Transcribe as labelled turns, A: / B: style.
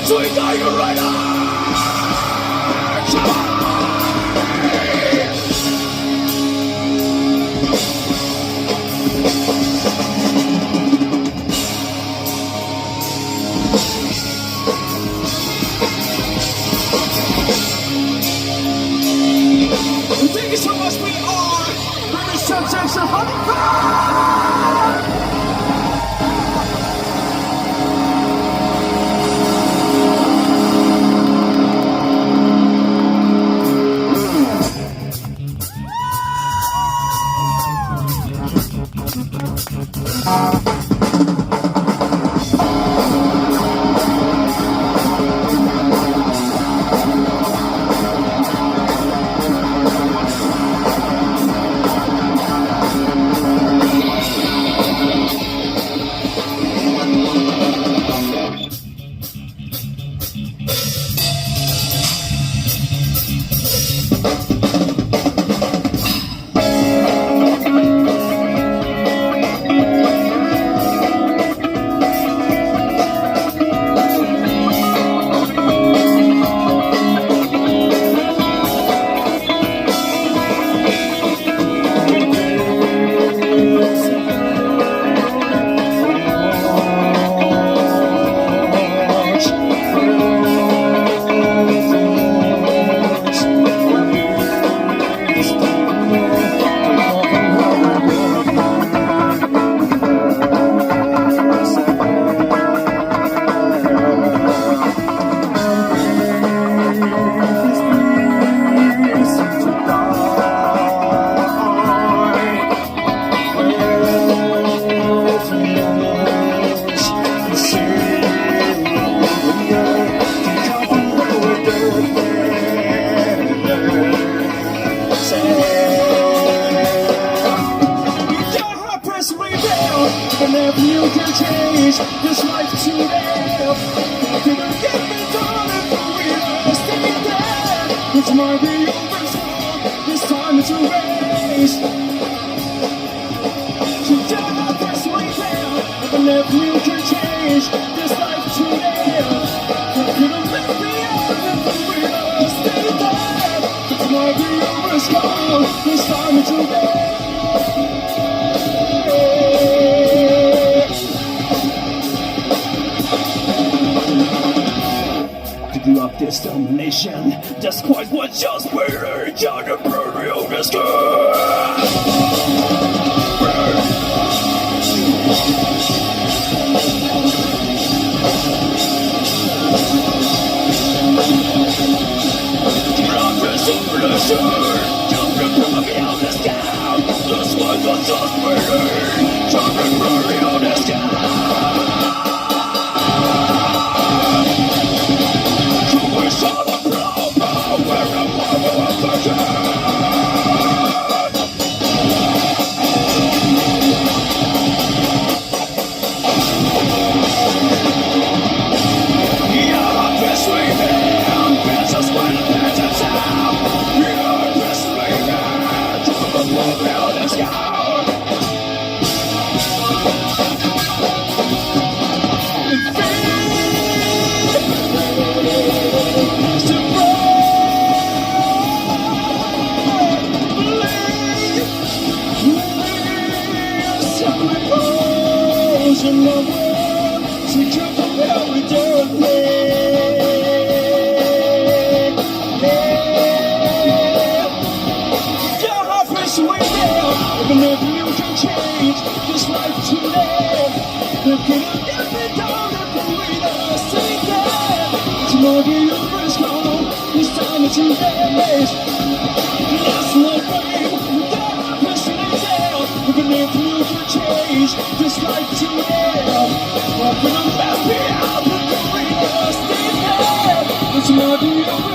A: 最大的热爱。Thank you so much, we are Junction. Whenever you can change this life to live, you can get me done if we stay there. It's might be over, so this time it's a race. So don't press me down. Whenever you can change this life to live, you can let me out if we stay there. It's might be over, so this time it's a race. Of this domination, that's quite what just we're John the Prairie of the sky. Progress over the shore, John the Prairie of the sky. That's quite what just we're John the Prairie of the sky. Whenever you can change this life to live, you can get me down if you read us sing there. Tomorrow the over is gone, this time it's in days. That's my brain, that personally tell. Whenever you can change this life to live, when I'm happy, I'll put the read us sing there. Tomorrow the over